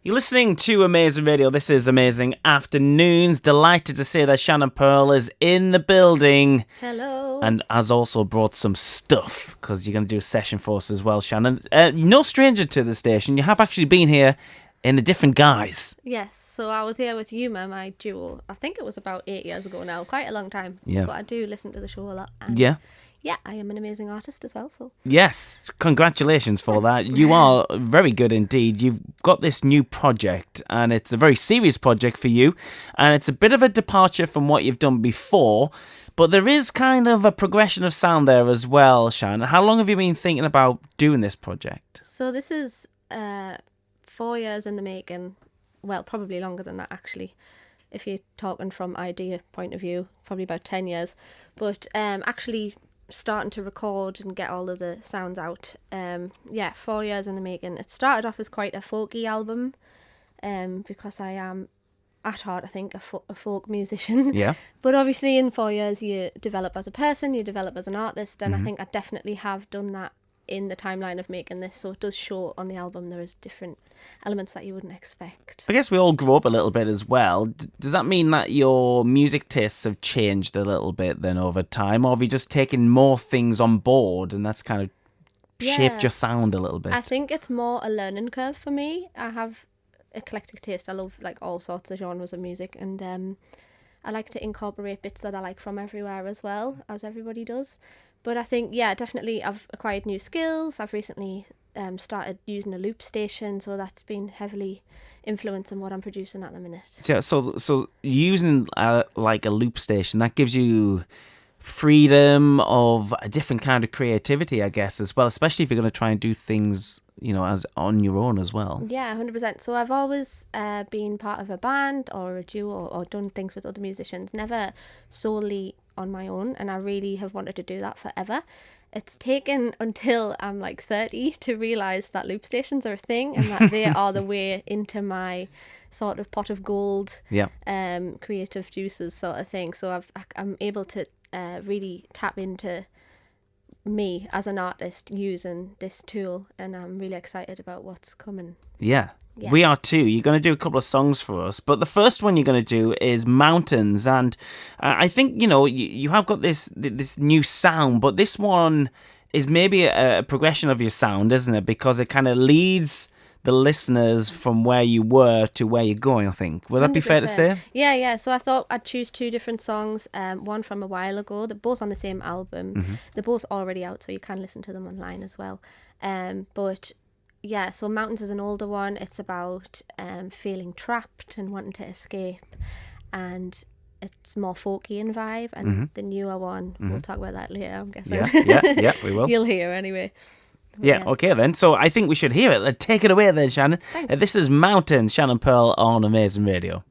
You're listening to Amazing Radio. This is Amazing Afternoons. Delighted to say that Shannon Pearl is in the building. Hello. And has also brought some stuff, because you're going to do a session for us as well, Shannon. No stranger to the station. You have actually been here in a different guise. Yes, so I was here with Yuma, my duo. I think it was about 8 years ago now. Quite a long time. Yeah. But I do listen to the show a lot. And Yeah. yeah, I am an amazing artist as well. So Yes, congratulations for that. You are very good indeed. You've got this new project, and it's a very serious project for you, and it's a bit of a departure from what you've done before, but there is kind of a progression of sound there as well, Shannon. How long have you been thinking about doing this project? So this is 4 years in the making. Well, probably longer than that, actually. If you're talking from idea point of view, probably about 10 years. But actually starting to record and get all of the sounds out. 4 years in the making. It started off as quite a folky album, because I am at heart, I think, a folk musician. Yeah. But obviously in 4 years you develop as a person, you develop as an artist, and I think I definitely have done that in the timeline of making this. So it does show on the album there is different elements that you wouldn't expect. I guess we all grow up a little bit as well. Does that mean that your music tastes have changed a little bit then over time, or have you just taken more things on board and that's kind of shaped your sound a little bit? I think it's more a learning curve for me. I have eclectic taste. I love like all sorts of genres of music, and I like to incorporate bits that I like from everywhere as well, as everybody does. But I think, yeah, definitely I've acquired new skills. I've recently started using a loop station, so that's been heavily influencing what I'm producing at the minute. Yeah, so using like a loop station, that gives you freedom of a different kind of creativity, I guess, as well, especially if you're going to try and do things, as on your own as well. Yeah, 100%. So I've always been part of a band or a duo or done things with other musicians, never solely on my own, and I really have wanted to do that forever. It's taken until I'm like 30 to realise that loop stations are a thing and that they are the way into my sort of pot of gold, creative juices sort of thing. So I'm able to really tap into me as an artist using this tool, and I'm really excited about what's coming. Yeah. We are too. You're going to do a couple of songs for us, but the first one you're going to do is Mountains, and I think you have got this new sound, but this one is maybe a progression of your sound, isn't it? Because it kind of leads the listeners from where you were to where you're going, I think. Would that be fair to say? Yeah. So I thought I'd choose two different songs, one from a while ago. They're both on the same album. Mm-hmm. They're both already out, so you can listen to them online as well. So Mountains is an older one. It's about feeling trapped and wanting to escape, and it's more folky in vibe. And the newer one, we'll talk about that later, I'm guessing. Yeah, we will. You'll hear anyway. Yeah, okay then. So I think we should hear it. Take it away then, Shannon. This is Mountains, Shannon Pearl on Amazing Radio.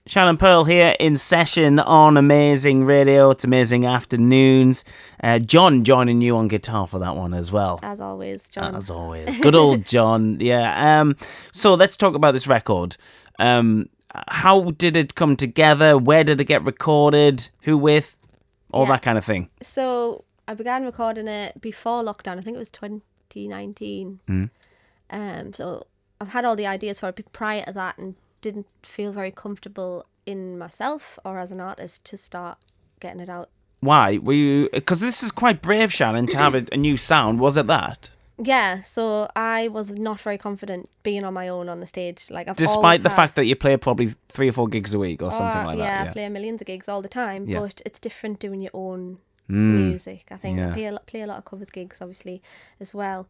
Shannon Pearl here in session on Amazing Radio. It's Amazing Afternoons. John joining you on guitar for that one as well. As always, John. As always. Good old John. Yeah. So let's talk about this record. How did it come together? Where did it get recorded? Who with? All that kind of thing. So I began recording it before lockdown. I think it was 2019. So I've had all the ideas for it prior to that and didn't feel very comfortable in myself or as an artist to start getting it out. Why? Were you... Because this is quite brave, Shannon, to have a new sound. Was it that? Yeah, so I was not very confident being on my own on the stage. Like, Despite the fact that you play probably 3 or 4 gigs a week or something like that. Yeah, I play millions of gigs all the time, but it's different doing your own music. I think I play a lot of covers gigs, obviously, as well.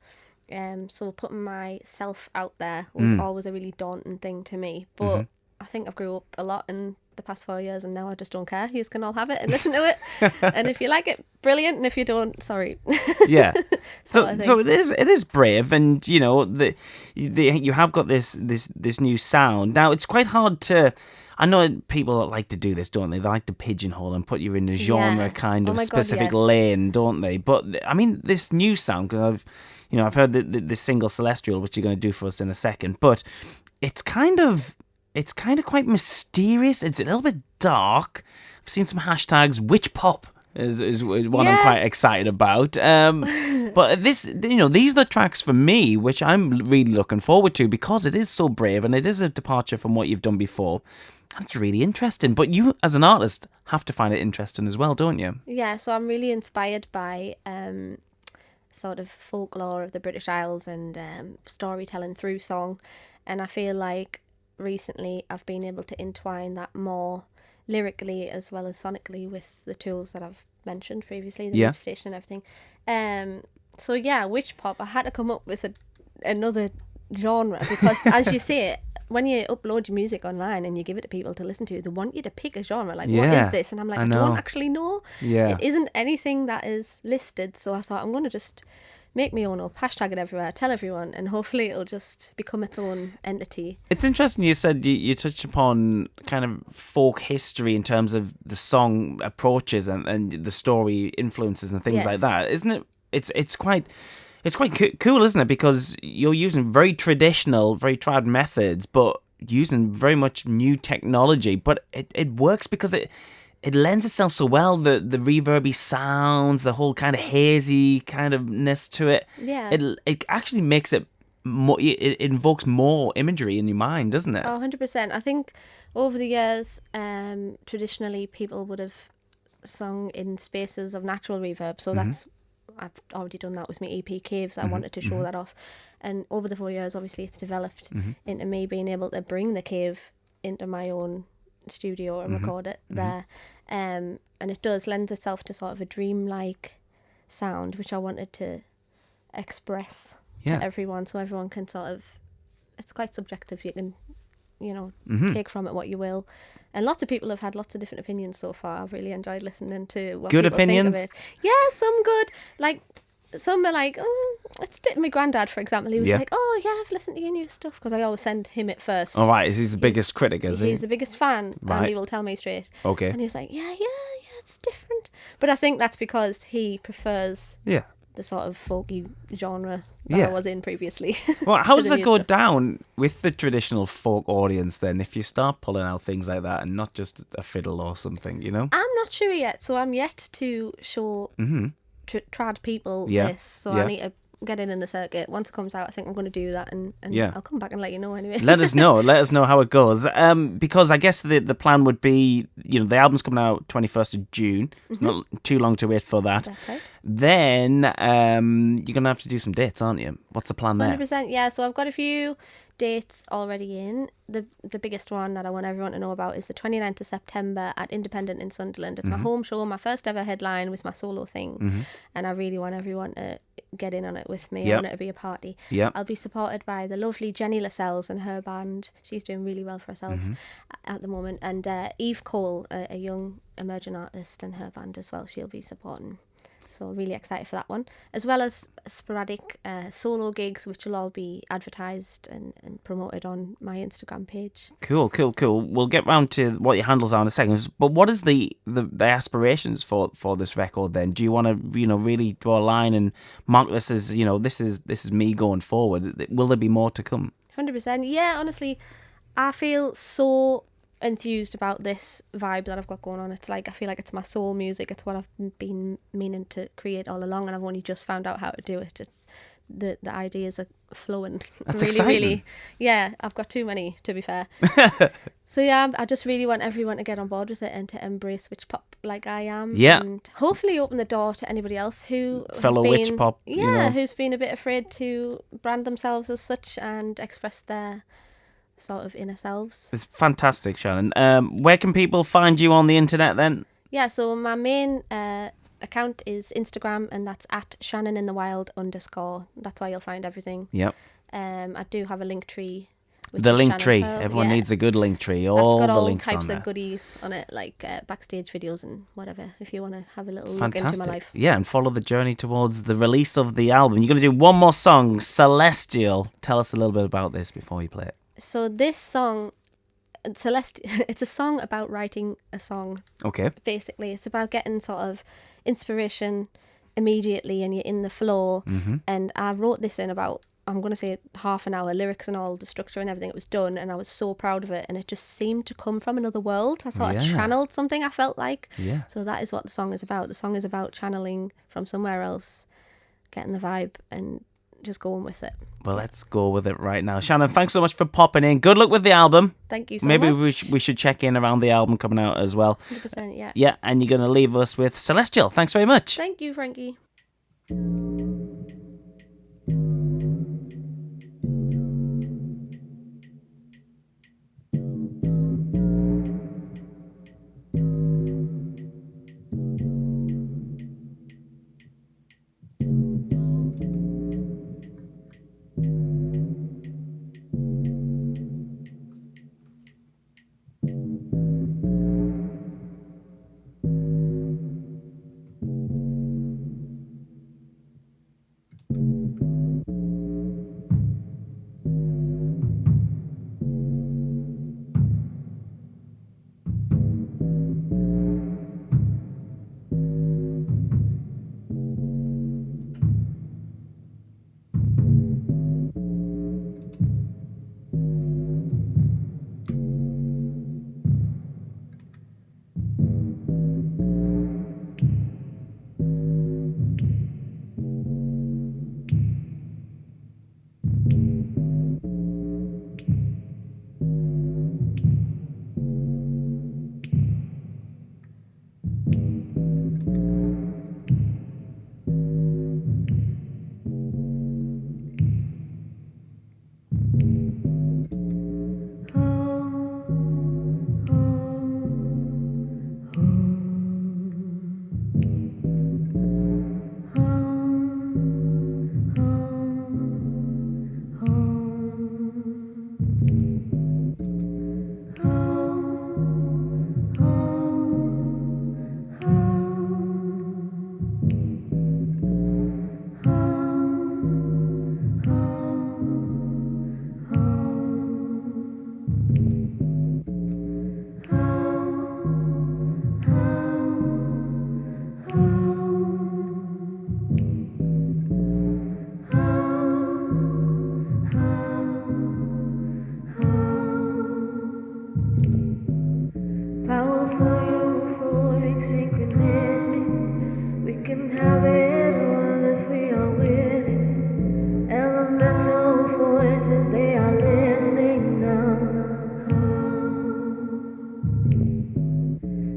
So putting myself out there was always a really daunting thing to me. But I think I've grew up a lot in the past 4 years, and now I just don't care. You can all have it and listen to it. And if you like it, brilliant. And if you don't, sorry. Yeah. So it is brave, and you know you have got this new sound. Now it's quite hard to. I know people like to do this, don't they? They like to pigeonhole and put you in a genre kind of specific lane, don't they? But I mean, this new sound, because I've heard the single Celestial, which you're going to do for us in a second, but it's kind of quite mysterious. It's a little bit dark. I've seen some hashtags. Witch pop is one I'm quite excited about. But this, these are the tracks for me, which I'm really looking forward to because it is so brave and it is a departure from what you've done before. It's really interesting. But you, as an artist, have to find it interesting as well, don't you? Yeah, so I'm really inspired by sort of folklore of the British Isles and storytelling through song. And I feel like recently I've been able to entwine that more lyrically as well as sonically with the tools that I've mentioned previously, the loop station and everything. So yeah, witch pop, I had to come up with another genre because as you say, when you upload your music online and you give it to people to listen to, they want you to pick a genre. Like, what is this? And I'm like, I don't actually know. Yeah. It isn't anything that is listed. So I thought I'm going to just make me own up, hashtag it everywhere, tell everyone, and hopefully it'll just become its own entity. It's interesting you said you touched upon kind of folk history in terms of the song approaches and the story influences and things like that, isn't it? It's quite cool, isn't it? Because you're using very traditional, very tried methods, but using very much new technology. But it works because it lends itself so well. The reverby sounds, the whole kind of hazy kind ofness to it. Yeah. It actually makes it more. It invokes more imagery in your mind, doesn't it? Oh, 100%. I think over the years, traditionally people would have sung in spaces of natural reverb. So I've already done that with my EP Caves. I wanted to show that off. And over the 4 years, obviously, it's developed into me being able to bring the cave into my own studio and record it there. And it does lend itself to sort of a dreamlike sound, which I wanted to express to everyone, so everyone can sort of... It's quite subjective. You can, take from it what you will. And lots of people have had lots of different opinions so far. I've really enjoyed listening to what people think of it. Yeah, some good. Like, some are like, my granddad, for example, he was like, oh, yeah, I've listened to your new stuff, because I always send him it first. All right, he's the biggest critic, is he? He's the biggest fan, and he will tell me straight. Okay. And he was like, yeah, it's different. But I think that's because he prefers the sort of folky genre that I was in previously. Well, how does it go down with the traditional folk audience then, if you start pulling out things like that and not just a fiddle or something, I'm not sure yet, so I'm yet to show trad people this, so I need to get in the circuit. Once it comes out, I think I'm going to do that, and I'll come back and let you know anyway. Let us know how it goes, because I guess the plan would be, the album's coming out 21st of June. It's not too long to wait for that. That's right. Then you're going to have to do some dates, aren't you? What's the plan there? 100%, yeah. So I've got a few dates already in. The biggest one that I want everyone to know about is the 29th of September at Independent in Sunderland. It's my home show, my first ever headline with my solo thing, and I really want everyone to get in on it with me. I want it to be a party. I'll be supported by the lovely Jenny Lascelles and her band. She's doing really well for herself at the moment, and Eve Cole, a young emerging artist, and her band as well. She'll be supporting. So really excited for that one, as well as sporadic solo gigs, which will all be advertised and promoted on my Instagram page. Cool. We'll get round to what your handles are in a second. But what is the aspirations for this record then? Do you want to, really draw a line and mark this as, this is me going forward? Will there be more to come? 100%. Yeah, honestly, I feel so enthused about this vibe that I've got going on. It's like I feel like it's my soul music. It's what I've been meaning to create all along, and I've only just found out how to do it. It's the ideas are flowing. That's really, exciting. really. Yeah, I've got too many, to be fair. So yeah, I just really want everyone to get on board with it and to embrace witch pop like I am. Yeah. And hopefully open the door to anybody else who Fellow has witch been, pop, yeah, who's been a bit afraid to brand themselves as such and express their sort of inner selves. It's fantastic, Shannon. Where can people find you on the internet then? Yeah, so my main account is Instagram, and that's at @ShannonInTheWild_. That's where you'll find everything. Yep. I do have a link tree. The link tree. Everyone needs a good link tree. All got the all links types on there. of goodies on it, like backstage videos and whatever, if you want to have a little Fantastic. look into my life. Yeah, and follow the journey towards the release of the album. You're going to do one more song, Celestial. Tell us a little bit about this before you play it. So this song, it's a song about writing a song. Okay. Basically, it's about getting sort of inspiration immediately, and you're in the flow. Mm-hmm. And I wrote this in about, I'm going to say, half an hour, lyrics and all the structure and everything. It was done, and I was so proud of it, and it just seemed to come from another world. I sort of channeled something, I felt like. Yeah. So that is what the song is about. The song is about channeling from somewhere else, getting the vibe and just going with it. Well, let's go with it right now. Shannon, thanks so much for popping in. Good luck with the album. Thank you so Maybe much. we should check in around the album coming out as well. 100%, yeah. Yeah, and you're going to leave us with Celestial. Thanks very much. Thank you, Frankie.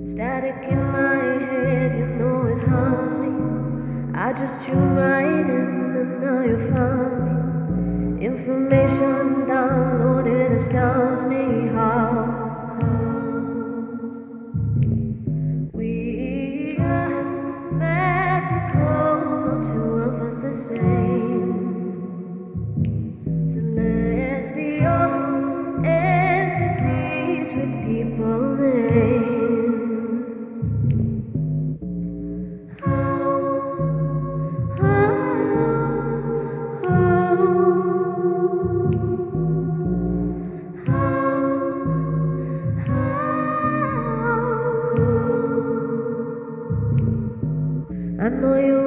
Static in my head, you know it haunts me. I just tune right in and now you found me. Information downloaded astounds me how we are magical, no two of us the same. Celestial entities with people names. How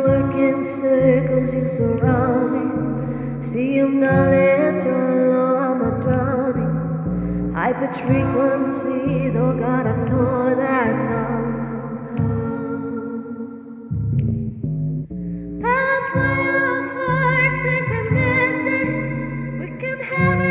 work in circles, you surround me. Sea of knowledge, your low, I'm a drowning. High pitch frequencies, oh God, I know that sound. Pathway of arc synchronistic, we can have